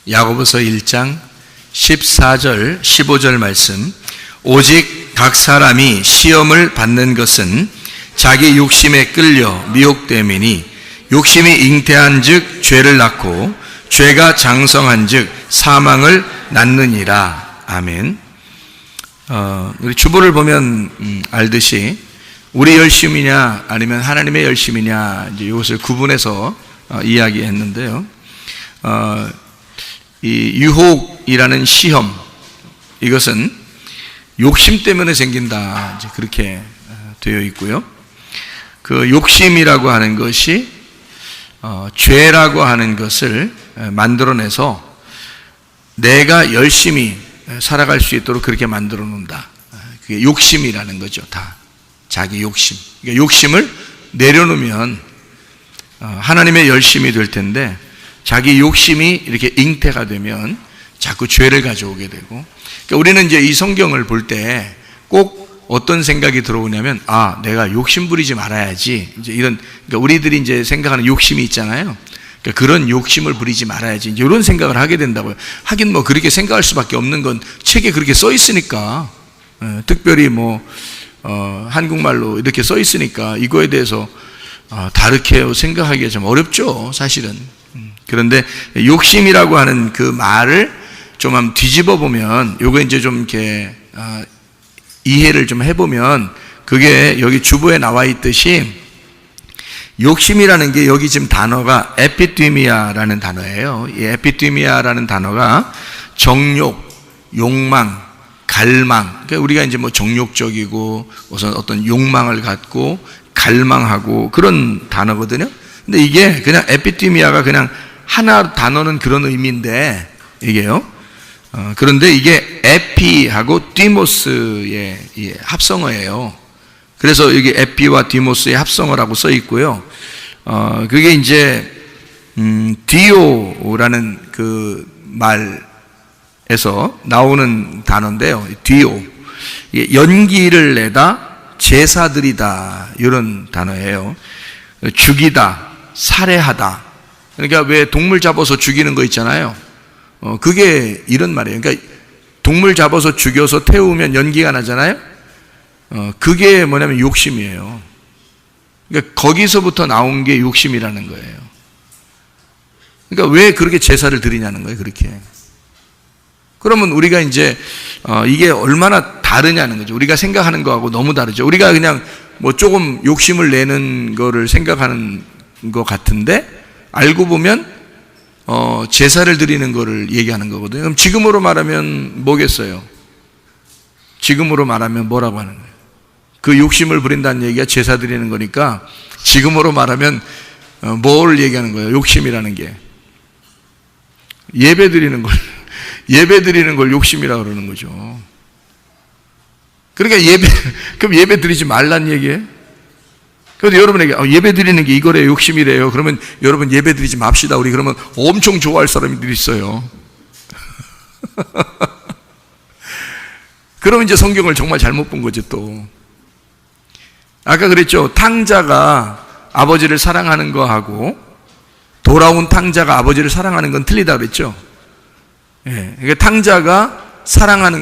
야고보서 1장 14절 15절 말씀. 오직 각 사람이 시험을 받는 것은 자기 욕심에 끌려 미혹됨이니 욕심이 잉태한 즉 죄를 낳고 죄가 장성한 즉 사망을 낳느니라. 아멘. 우리 주보를 보면 알듯이 우리 열심이냐 아니면 하나님의 열심이냐 이제 이것을 구분해서 이야기했는데요. 이 유혹이라는 시험, 이것은 욕심 때문에 생긴다, 이제 그렇게 되어 있고요. 그 욕심이라고 하는 것이 죄라고 하는 것을 만들어내서 내가 열심히 살아갈 수 있도록 그렇게 만들어 놓는다. 그게 욕심이라는 거죠. 다 자기 욕심. 그러니까 욕심을 내려놓으면 하나님의 열심이 될 텐데, 자기 욕심이 이렇게 잉태가 되면 자꾸 죄를 가져오게 되고. 그러니까 우리는 이제 이 성경을 볼 때 꼭 어떤 생각이 들어오냐면, 내가 욕심 부리지 말아야지. 이제 이런, 그러니까 우리들이 이제 생각하는 욕심이 있잖아요. 그러니까 그런 욕심을 부리지 말아야지. 이제 이런 생각을 하게 된다고요. 하긴 뭐 그렇게 생각할 수밖에 없는 건 책에 그렇게 써 있으니까. 특별히 한국말로 이렇게 써 있으니까 이거에 대해서 다르게 생각하기가 좀 어렵죠, 사실은. 그런데 욕심이라고 하는 그 말을 좀 한번 뒤집어 보면, 요거 이제 좀 이렇게 이해를 좀 해보면, 그게 여기 주보에 나와 있듯이 욕심이라는 게, 여기 지금 단어가 에피디미아라는 단어예요. 이 에피디미아라는 단어가 정욕, 욕망, 갈망. 그러니까 우리가 이제 뭐 정욕적이고 우선 어떤 욕망을 갖고 갈망하고 그런 단어거든요. 근데 이게 그냥 에피디미아가 그냥 하나 단어는 그런 의미인데, 이게요. 그런데 이게 에피하고 디모스의 합성어예요. 그래서 여기 에피와 디모스의 합성어라고 써 있고요. 그게 이제 디오라는 그 말에서 나오는 단어인데요. 디오, 연기를 내다, 제사드리다, 이런 단어예요. 죽이다, 살해하다. 그러니까 왜 동물 잡아서 죽이는 거 있잖아요. 그게 이런 말이에요. 그러니까 동물 잡아서 죽여서 태우면 연기가 나잖아요. 그게 뭐냐면 욕심이에요. 그러니까 거기서부터 나온 게 욕심이라는 거예요. 그러니까 왜 그렇게 제사를 드리냐는 거예요, 그렇게. 그러면 우리가 이제 이게 얼마나 다르냐는 거죠. 우리가 생각하는 거하고 너무 다르죠. 우리가 그냥 뭐 조금 욕심을 내는 거를 생각하는 것 같은데, 알고 보면 제사를 드리는 거를 얘기하는 거거든요. 그럼 지금으로 말하면 뭐겠어요? 지금으로 말하면 뭐라고 하는 거예요? 그 욕심을 부린다는 얘기가 제사 드리는 거니까, 지금으로 말하면 뭘 얘기하는 거예요? 욕심이라는 게 예배 드리는 걸 욕심이라고 그러는 거죠. 그러니까 그럼 예배 드리지 말란 얘기예요? 그런데 여러분에게 예배 드리는 게 이거래요, 욕심이래요. 그러면 여러분 예배 드리지 맙시다. 우리 그러면 엄청 좋아할 사람들이 있어요. 그러면 이제 성경을 정말 잘못 본 거지 또. 아까 그랬죠. 탕자가 아버지를 사랑하는 거하고 돌아온 탕자가 아버지를 사랑하는 건 틀리다 그랬죠. 그러니까 탕자가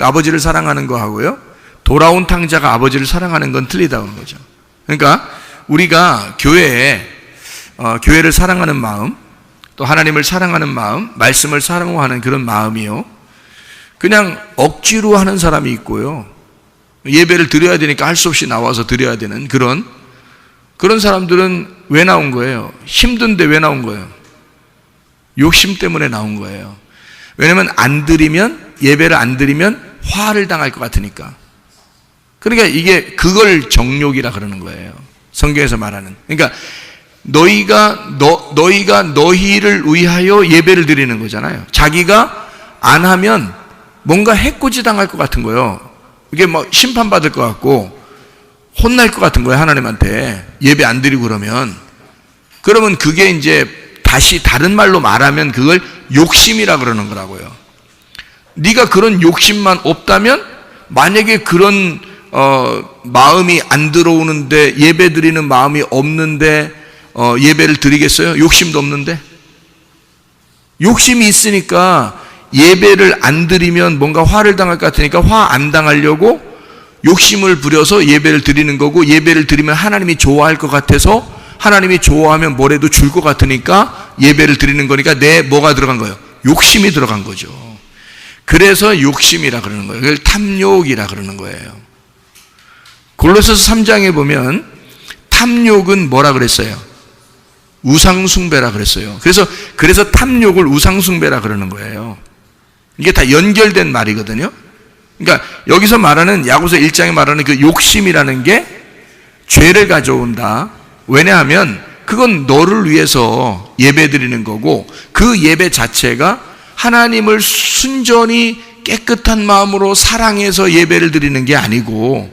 아버지를 사랑하는 거하고요, 돌아온 탕자가 아버지를 사랑하는 건 틀리다 그런 거죠. 그러니까 우리가 교회를 사랑하는 마음, 또 하나님을 사랑하는 마음, 말씀을 사랑하는 그런 마음이요, 그냥 억지로 하는 사람이 있고요, 예배를 드려야 되니까 할 수 없이 나와서 드려야 되는 그런 사람들은 왜 나온 거예요? 힘든데 왜 나온 거예요? 욕심 때문에 나온 거예요. 왜냐면 예배를 안 드리면 화를 당할 것 같으니까. 그러니까 그걸 정욕이라 그러는 거예요, 성경에서 말하는. 그러니까 너희가 너희를 위하여 예배를 드리는 거잖아요. 자기가 안 하면 뭔가 해코지 당할 것 같은 거예요. 이게 뭐 심판받을 것 같고 혼날 것 같은 거예요, 하나님한테. 예배 안 드리고 그러면 그게 이제 다시 다른 말로 말하면 그걸 욕심이라 그러는 거라고요. 네가 그런 욕심만 없다면, 만약에 그런 마음이 안 들어오는데, 예배 드리는 마음이 없는데 예배를 드리겠어요? 욕심도 없는데? 욕심이 있으니까 예배를 안 드리면 뭔가 화를 당할 것 같으니까 화 안 당하려고 욕심을 부려서 예배를 드리는 거고, 예배를 드리면 하나님이 좋아할 것 같아서 하나님이 좋아하면 뭐래도 줄 것 같으니까 예배를 드리는 거니까 내 뭐가 들어간 거예요? 욕심이 들어간 거죠. 그래서 욕심이라 그러는 거예요. 그걸 탐욕이라 그러는 거예요. 골로새서 3장에 보면 탐욕은 뭐라 그랬어요? 우상숭배라 그랬어요. 그래서 탐욕을 우상숭배라 그러는 거예요. 이게 다 연결된 말이거든요. 그러니까 여기서 말하는, 야고보서 1장에 말하는 그 욕심이라는 게 죄를 가져온다. 왜냐하면 그건 너를 위해서 예배 드리는 거고, 그 예배 자체가 하나님을 순전히 깨끗한 마음으로 사랑해서 예배를 드리는 게 아니고,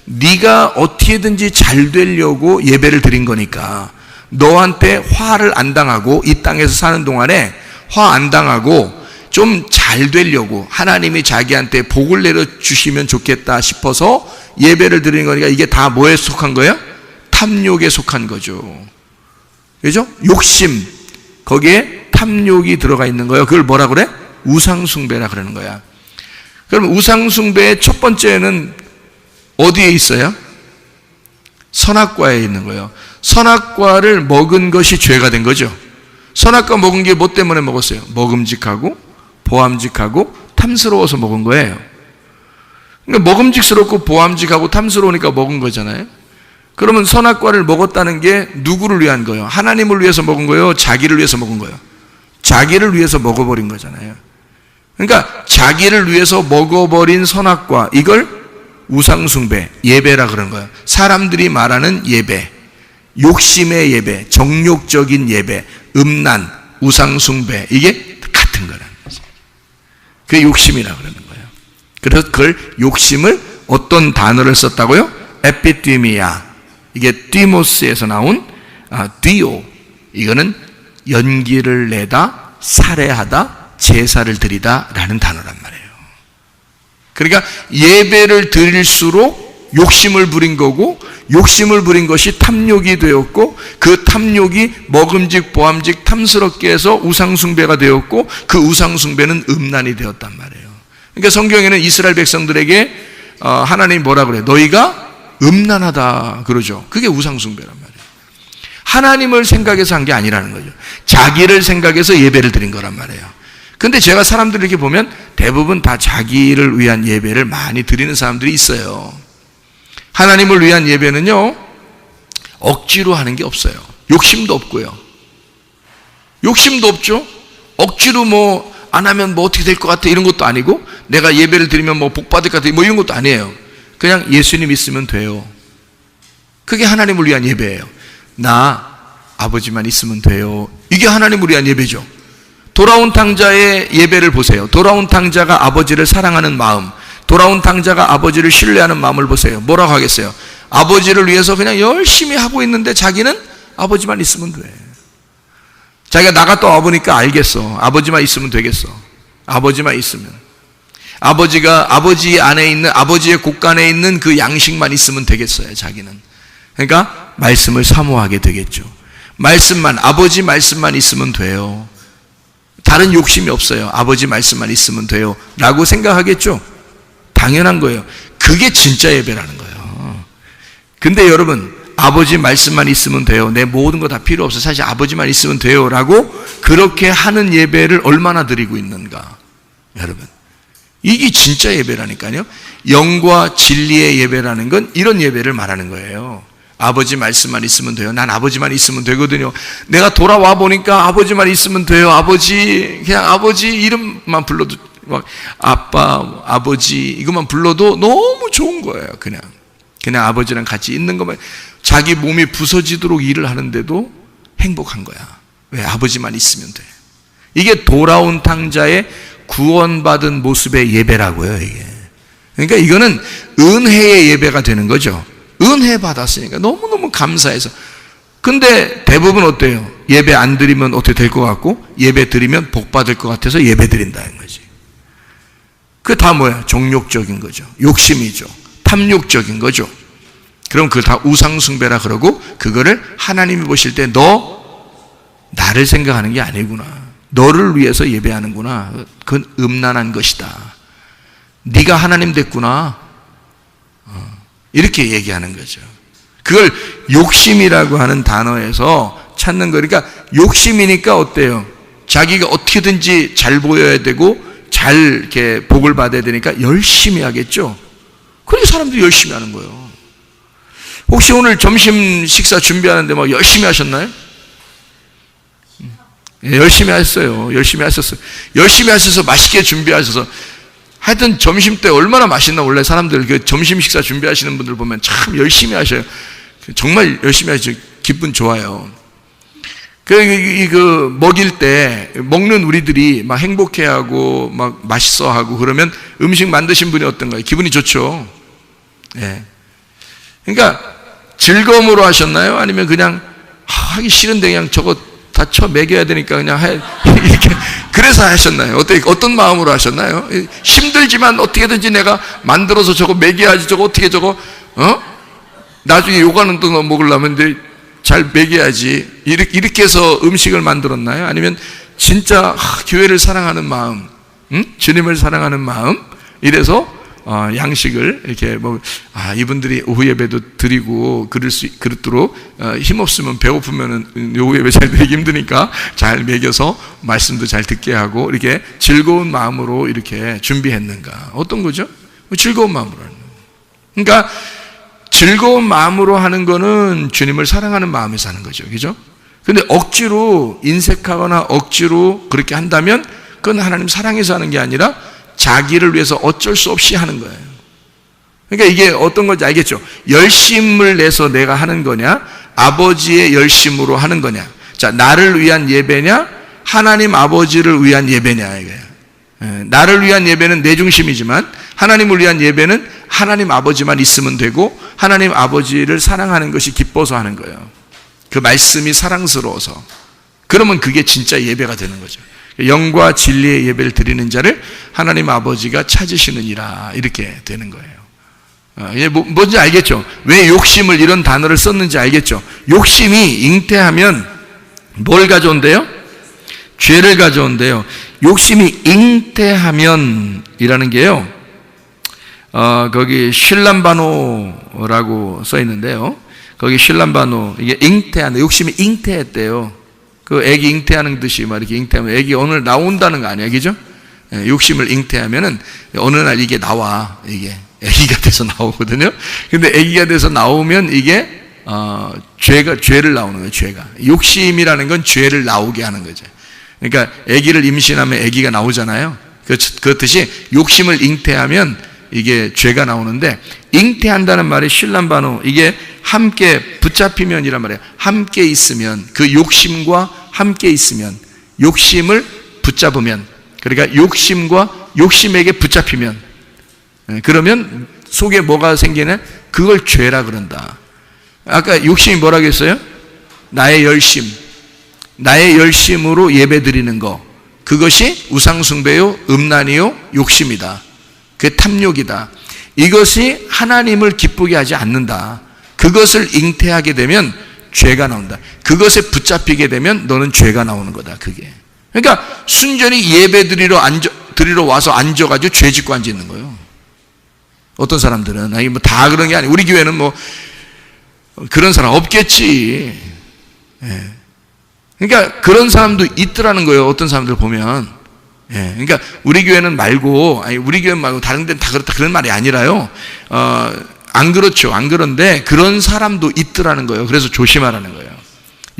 네가 어떻게든지 잘 되려고 예배를 드린 거니까, 너한테 화를 안 당하고 이 땅에서 사는 동안에 화 안 당하고 좀 잘 되려고 하나님이 자기한테 복을 내려주시면 좋겠다 싶어서 예배를 드리는 거니까, 이게 다 뭐에 속한 거예요? 탐욕에 속한 거죠. 그죠? 욕심, 거기에 탐욕이 들어가 있는 거예요. 그걸 뭐라 그래? 우상숭배라 그러는 거야. 그럼 우상숭배의 첫 번째는 어디에 있어요? 선악과에 있는 거예요. 선악과를 먹은 것이 죄가 된 거죠. 선악과 먹은 게 뭐 때문에 먹었어요? 먹음직하고 보암직하고 탐스러워서 먹은 거예요. 그러니까 먹음직스럽고 보암직하고 탐스러우니까 먹은 거잖아요. 그러면 선악과를 먹었다는 게 누구를 위한 거예요? 하나님을 위해서 먹은 거예요? 자기를 위해서 먹은 거예요? 자기를 위해서 먹어버린 거잖아요. 그러니까 자기를 위해서 먹어버린 선악과, 이걸 우상숭배, 예배라 그러는 거예요. 사람들이 말하는 예배, 욕심의 예배, 정욕적인 예배, 음란, 우상숭배, 이게 같은 거라는 거죠. 그게 욕심이라 그러는 거예요. 그래서 그걸 욕심을 어떤 단어를 썼다고요? 에피띠미아. 이게 디모스에서 나온 디오. 이거는 연기를 내다, 살해하다, 제사를 드리다 라는 단어란 말이에요. 그러니까 예배를 드릴수록 욕심을 부린 거고, 욕심을 부린 것이 탐욕이 되었고, 그 탐욕이 먹음직 보암직 탐스럽게 해서 우상숭배가 되었고, 그 우상숭배는 음란이 되었단 말이에요. 그러니까 성경에는 이스라엘 백성들에게 하나님이 뭐라 그래요? 너희가 음란하다 그러죠. 그게 우상숭배란 말이에요. 하나님을 생각해서 한 게 아니라는 거죠. 자기를 생각해서 예배를 드린 거란 말이에요. 근데 제가 사람들 이렇게 보면 대부분 다 자기를 위한 예배를 많이 드리는 사람들이 있어요. 하나님을 위한 예배는요, 억지로 하는 게 없어요. 욕심도 없고요. 욕심도 없죠. 억지로 뭐 안 하면 뭐 어떻게 될 것 같아 이런 것도 아니고, 내가 예배를 드리면 뭐 복 받을 것 같아 뭐 이런 것도 아니에요. 그냥 예수님 있으면 돼요. 그게 하나님을 위한 예배예요. 나 아버지만 있으면 돼요. 이게 하나님을 위한 예배죠. 돌아온 탕자의 예배를 보세요. 돌아온 탕자가 아버지를 사랑하는 마음, 돌아온 탕자가 아버지를 신뢰하는 마음을 보세요. 뭐라고 하겠어요? 아버지를 위해서 그냥 열심히 하고 있는데 자기는 아버지만 있으면 돼. 자기가 나갔다 와보니까 알겠어. 아버지만 있으면 되겠어. 아버지만 있으면. 아버지가 아버지 안에 있는, 아버지의 곳간에 있는 그 양식만 있으면 되겠어요, 자기는. 그러니까 말씀을 사모하게 되겠죠. 말씀만, 아버지 말씀만 있으면 돼요. 다른 욕심이 없어요. 아버지 말씀만 있으면 돼요 라고 생각하겠죠. 당연한 거예요. 그게 진짜 예배라는 거예요. 근데 여러분, 아버지 말씀만 있으면 돼요, 내 모든 거 다 필요 없어, 사실 아버지만 있으면 돼요 라고 그렇게 하는 예배를 얼마나 드리고 있는가. 여러분, 이게 진짜 예배라니까요. 영과 진리의 예배라는 건 이런 예배를 말하는 거예요. 아버지 말씀만 있으면 돼요. 난 아버지만 있으면 되거든요. 내가 돌아와 보니까 아버지만 있으면 돼요. 아버지, 그냥 아버지 이름만 불러도, 막 아빠, 아버지 이것만 불러도 너무 좋은 거예요. 그냥 아버지랑 같이 있는 것만, 자기 몸이 부서지도록 일을 하는데도 행복한 거야. 왜? 아버지만 있으면 돼. 이게 돌아온 탕자의 구원받은 모습의 예배라고요, 이게. 그러니까 이거는 은혜의 예배가 되는 거죠. 은혜 받았으니까 너무너무 감사해서. 근데 대부분 어때요? 예배 안 드리면 어떻게 될 것 같고, 예배 드리면 복 받을 것 같아서 예배 드린다는 거지. 그게 다 뭐야? 정욕적인 거죠. 욕심이죠. 탐욕적인 거죠. 그럼 그걸 다 우상숭배라 그러고, 그거를 하나님이 보실 때 너 나를 생각하는 게 아니구나, 너를 위해서 예배하는구나. 그건 음란한 것이다. 네가 하나님 됐구나. 이렇게 얘기하는 거죠. 그걸 욕심이라고 하는 단어에서 찾는 거. 그러니까 욕심이니까 어때요? 자기가 어떻게든지 잘 보여야 되고 잘 이렇게 복을 받아야 되니까 열심히 하겠죠. 그러니까 사람들이 열심히 하는 거예요. 혹시 오늘 점심 식사 준비하는데 막 열심히 하셨나요? 예, 열심히 하셨어요. 열심히 하셨어요. 열심히 하셔서 맛있게 준비하셔서 하여튼 점심 때 얼마나 맛있나. 원래 사람들 그 점심 식사 준비하시는 분들 보면 참 열심히 하셔요. 정말 열심히 하시죠. 기분 좋아요. 그 먹일 때 먹는 우리들이 막 행복해하고 막 맛있어하고 그러면 음식 만드신 분이 어떤가요? 기분이 좋죠. 예. 그러니까 즐거움으로 하셨나요? 아니면 그냥 하기 싫은데 그냥 저거 다 쳐 먹여야 되니까 그냥 이렇게 그래서 하셨나요? 어떤 마음으로 하셨나요? 힘들지만 어떻게든지 내가 만들어서 저거 먹여야지. 저거 어떻게 저거 나중에 요가는 또 먹으려면 이제 잘 먹여야지. 이렇게 해서 음식을 만들었나요? 아니면 진짜 교회를 사랑하는 마음, 주님을 사랑하는 마음, 이래서 양식을 이렇게 이분들이 오후 예배도 드리고 그릇도록 힘없으면 배고프면 오후 예배 잘 드리기 힘드니까 잘 먹여서 말씀도 잘 듣게 하고 이렇게 즐거운 마음으로 이렇게 준비했는가? 어떤 거죠? 즐거운 마음으로 하는 거예요. 그러니까 즐거운 마음으로 하는 거는 주님을 사랑하는 마음에서 하는 거죠. 그죠? 근데 억지로 인색하거나 억지로 그렇게 한다면 그건 하나님 사랑해서 하는 게 아니라 자기를 위해서 어쩔 수 없이 하는 거예요. 그러니까 이게 어떤 건지 알겠죠? 열심을 내서 내가 하는 거냐? 아버지의 열심으로 하는 거냐? 자, 나를 위한 예배냐? 하나님 아버지를 위한 예배냐? 이거예요. 나를 위한 예배는 내 중심이지만 하나님을 위한 예배는 하나님 아버지만 있으면 되고 하나님 아버지를 사랑하는 것이 기뻐서 하는 거예요. 그 말씀이 사랑스러워서. 그러면 그게 진짜 예배가 되는 거죠. 영과 진리의 예배를 드리는 자를 하나님 아버지가 찾으시느니라, 이렇게 되는 거예요. 이게 뭔지 알겠죠? 왜 욕심을 이런 단어를 썼는지 알겠죠? 욕심이 잉태하면 뭘 가져온대요? 죄를 가져온대요. 욕심이 잉태하면 이라는 게요, 거기 슐람바노라고 써 있는데요. 거기 슐람바노, 이게 잉태한다. 욕심이 잉태했대요. 그 애기 잉태하는 듯이 막 이렇게 잉태하면 애기 오늘 나온다는 거 아니야, 그죠? 욕심을 잉태하면은 어느 날 이게 나와. 이게 애기가 돼서 나오거든요. 근데 애기가 돼서 나오면 이게 죄를 나오는 거예요. 죄가. 욕심이라는 건 죄를 나오게 하는 거죠. 그러니까 애기를 임신하면 애기가 나오잖아요. 그렇듯이 욕심을 잉태하면 이게 죄가 나오는데, 잉태한다는 말이 슐람바노, 이게 함께 붙잡히면이란 말이에요. 함께 있으면, 그 욕심과 함께 있으면, 욕심을 붙잡으면, 그러니까 욕심과 욕심에게 붙잡히면, 그러면 속에 뭐가 생기냐? 그걸 죄라 그런다. 아까 욕심이 뭐라고 했어요? 나의 열심, 나의 열심으로 예배 드리는 거, 그것이 우상숭배요, 음란이요, 욕심이다. 그게 탐욕이다. 이것이 하나님을 기쁘게 하지 않는다. 그것을 잉태하게 되면 죄가 나온다. 그것에 붙잡히게 되면 너는 죄가 나오는 거다. 그게. 그러니까 순전히 예배 드리러 와서 앉아가지고 죄 짓고 앉아 있는 거예요. 어떤 사람들은 아니 뭐 다 그런 게 아니에요. 우리 교회는 뭐 그런 사람 없겠지. 예. 그러니까 그런 사람도 있더라는 거예요. 어떤 사람들 보면. 예, 그러니까 우리 교회는 말고, 아니 우리 교회 말고 다른 데는 다 그렇다 그런 말이 아니라요. 안 그렇죠. 안 그런데 그런 사람도 있더라는 거예요. 그래서 조심하라는 거예요.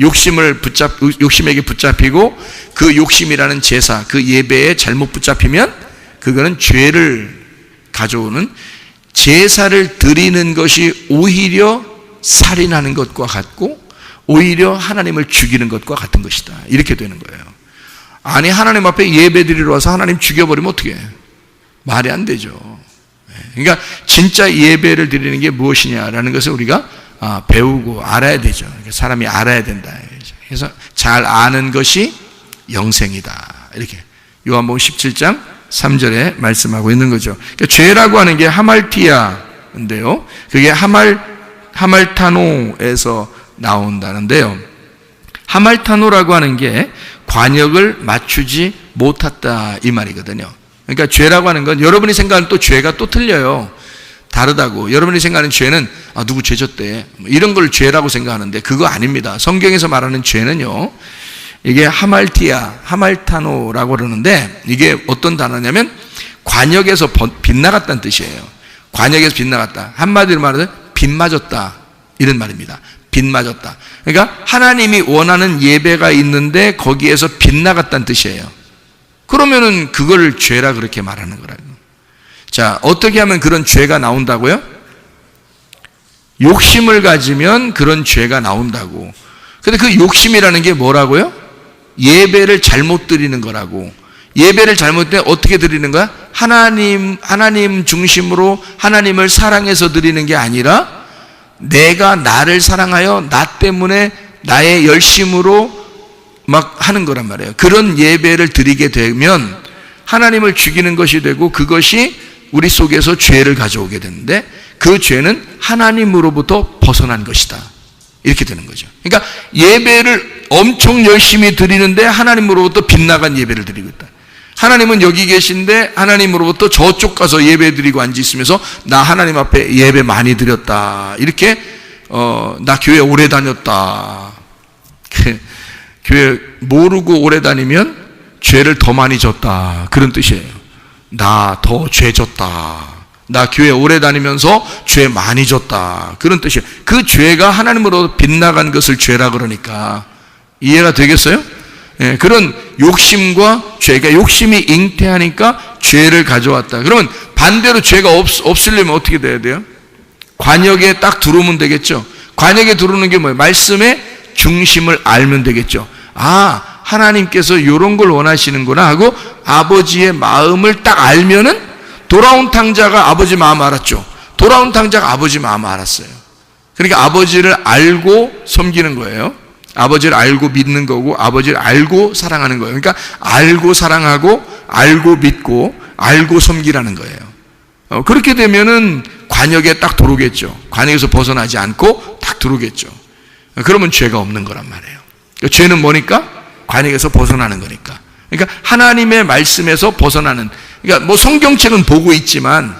욕심에게 붙잡히고 그 욕심이라는 제사, 그 예배에 잘못 붙잡히면 그거는 죄를 가져오는, 제사를 드리는 것이 오히려 살인하는 것과 같고 오히려 하나님을 죽이는 것과 같은 것이다. 이렇게 되는 거예요. 아니 하나님 앞에 예배 드리러 와서 하나님 죽여버리면 어떻게 해요? 말이 안 되죠. 그러니까 진짜 예배를 드리는 게 무엇이냐라는 것을 우리가 배우고 알아야 되죠. 사람이 알아야 된다. 그래서 잘 아는 것이 영생이다. 이렇게 요한복음 17장 3절에 말씀하고 있는 거죠. 그러니까 죄라고 하는 게 하말티아인데요. 그게 하말타노에서 나온다는데요. 하말타노라고 하는 게 관역을 맞추지 못했다 이 말이거든요. 그러니까 죄라고 하는 건 여러분이 생각하는 또 죄가 또 틀려요. 다르다고. 여러분이 생각하는 죄는 누구 죄 졌대 이런 걸 죄라고 생각하는데 그거 아닙니다. 성경에서 말하는 죄는요, 이게 하말티아, 하말타노라고 그러는데 이게 어떤 단어냐면 관역에서 빗나갔다는 뜻이에요. 관역에서 빗나갔다. 한마디로 말하면 빗 맞았다 이런 말입니다. 빗 맞았다. 그러니까 하나님이 원하는 예배가 있는데 거기에서 빗나갔다는 뜻이에요. 그러면은 그걸 죄라 그렇게 말하는 거라고. 자, 어떻게 하면 그런 죄가 나온다고요? 욕심을 가지면 그런 죄가 나온다고. 근데 그 욕심이라는 게 뭐라고요? 예배를 잘못 드리는 거라고. 예배를 잘못 때 어떻게 드리는 거야? 하나님 중심으로 하나님을 사랑해서 드리는 게 아니라 내가 나를 사랑하여 나 때문에 나의 열심으로 막 하는 거란 말이에요. 그런 예배를 드리게 되면 하나님을 죽이는 것이 되고 그것이 우리 속에서 죄를 가져오게 되는데 그 죄는 하나님으로부터 벗어난 것이다. 이렇게 되는 거죠. 그러니까 예배를 엄청 열심히 드리는데 하나님으로부터 빗나간 예배를 드리고 있다. 하나님은 여기 계신데 하나님으로부터 저쪽 가서 예배 드리고 앉아 있으면서 나 하나님 앞에 예배 많이 드렸다. 이렇게 나 교회 오래 다녔다. 교회 모르고 오래 다니면 죄를 더 많이 졌다. 그런 뜻이에요. 나 더 죄 졌다. 나 교회 오래 다니면서 죄 많이 졌다. 그런 뜻이에요. 그 죄가 하나님으로 빗나간 것을 죄라 그러니까 이해가 되겠어요? 예, 그런 욕심과 죄가 욕심이 잉태하니까 죄를 가져왔다. 그러면 반대로 죄가 없으려면 어떻게 돼야 돼요? 관역에 딱 들어오면 되겠죠. 관역에 들어오는 게 뭐예요? 말씀의 중심을 알면 되겠죠. 하나님께서 이런 걸 원하시는구나 하고 아버지의 마음을 딱 알면은 돌아온 탕자가 아버지 마음 알았죠. 돌아온 탕자가 아버지 마음 알았어요. 그러니까 아버지를 알고 섬기는 거예요. 아버지를 알고 믿는 거고 아버지를 알고 사랑하는 거예요. 그러니까 알고 사랑하고 알고 믿고 알고 섬기라는 거예요. 그렇게 되면은 관역에 딱 들어오겠죠. 관역에서 벗어나지 않고 딱 들어오겠죠. 그러면 죄가 없는 거란 말이에요. 죄는 뭐니까? 관역에서 벗어나는 거니까. 그러니까 하나님의 말씀에서 벗어나는, 그러니까 뭐 성경책은 보고 있지만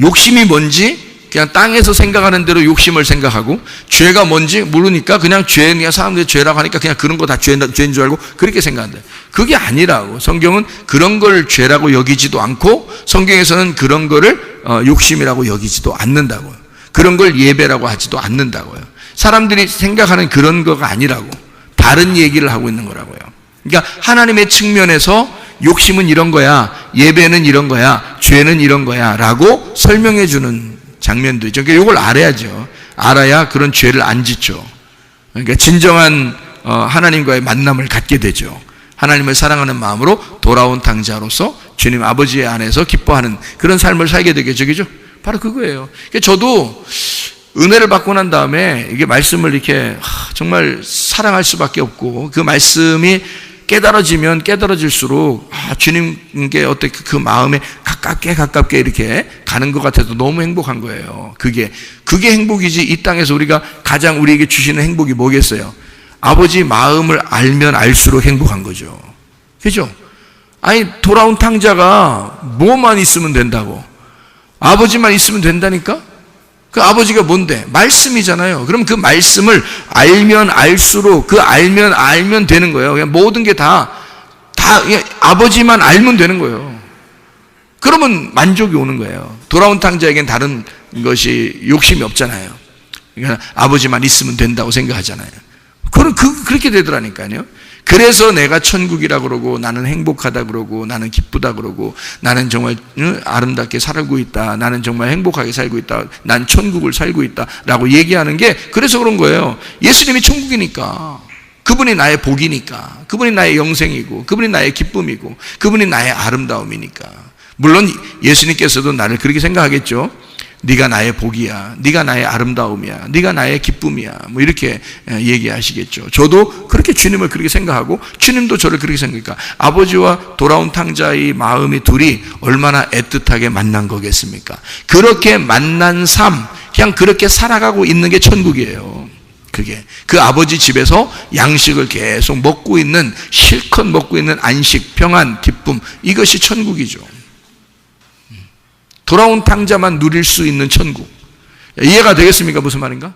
욕심이 뭔지 그냥 땅에서 생각하는 대로 욕심을 생각하고 죄가 뭔지 모르니까 그냥 사람들이 죄라고 하니까 그냥 그런 거 다 죄인 줄 알고 그렇게 생각한다. 그게 아니라고. 성경은 그런 걸 죄라고 여기지도 않고 성경에서는 그런 거를 욕심이라고 여기지도 않는다고요. 그런 걸 예배라고 하지도 않는다고요. 사람들이 생각하는 그런 거가 아니라고. 다른 얘기를 하고 있는 거라고요. 그러니까 하나님의 측면에서 욕심은 이런 거야, 예배는 이런 거야, 죄는 이런 거야 라고 설명해 주는 장면도 있죠. 그러니까 이걸 알아야죠. 알아야 그런 죄를 안 짓죠. 그러니까 진정한 하나님과의 만남을 갖게 되죠. 하나님을 사랑하는 마음으로 돌아온 탕자로서 주님 아버지 안에서 기뻐하는 그런 삶을 살게 되겠죠. 그죠? 바로 그거예요. 그러니까 저도 은혜를 받고 난 다음에 이게 말씀을 이렇게 정말 사랑할 수밖에 없고 그 말씀이 깨달아지면 깨달아질수록 주님께 어떻게 그 마음에 가깝게 이렇게 가는 것 같아서 너무 행복한 거예요. 그게 행복이지. 이 땅에서 우리가 가장 우리에게 주시는 행복이 뭐겠어요? 아버지 마음을 알면 알수록 행복한 거죠. 그죠? 아니 돌아온 탕자가 뭐만 있으면 된다고? 아버지만 있으면 된다니까? 그 아버지가 뭔데? 말씀이잖아요. 그럼 그 말씀을 알면 알수록 알면 되는 거예요. 그냥 모든 게 다 아버지만 알면 되는 거예요. 그러면 만족이 오는 거예요. 돌아온 탕자에겐 다른 것이 욕심이 없잖아요. 그러니까 아버지만 있으면 된다고 생각하잖아요. 그렇게 되더라니까요. 그래서 내가 천국이라 그러고 나는 행복하다 그러고 나는 기쁘다 그러고 나는 정말 아름답게 살고 있다. 나는 정말 행복하게 살고 있다. 난 천국을 살고 있다 라고 얘기하는 게 그래서 그런 거예요. 예수님이 천국이니까, 그분이 나의 복이니까, 그분이 나의 영생이고, 그분이 나의 기쁨이고, 그분이 나의 아름다움이니까. 물론 예수님께서도 나를 그렇게 생각하겠죠. 네가 나의 복이야, 네가 나의 아름다움이야, 네가 나의 기쁨이야, 뭐 이렇게 얘기하시겠죠. 저도 그렇게 주님을 그렇게 생각하고 주님도 저를 그렇게 생각하니까 아버지와 돌아온 탕자의 마음이 둘이 얼마나 애틋하게 만난 거겠습니까? 그렇게 만난 삶, 그냥 그렇게 살아가고 있는 게 천국이에요. 그게 그 아버지 집에서 양식을 계속 먹고 있는, 실컷 먹고 있는 안식, 평안, 기쁨, 이것이 천국이죠. 돌아온 탕자만 누릴 수 있는 천국. 이해가 되겠습니까? 무슨 말인가?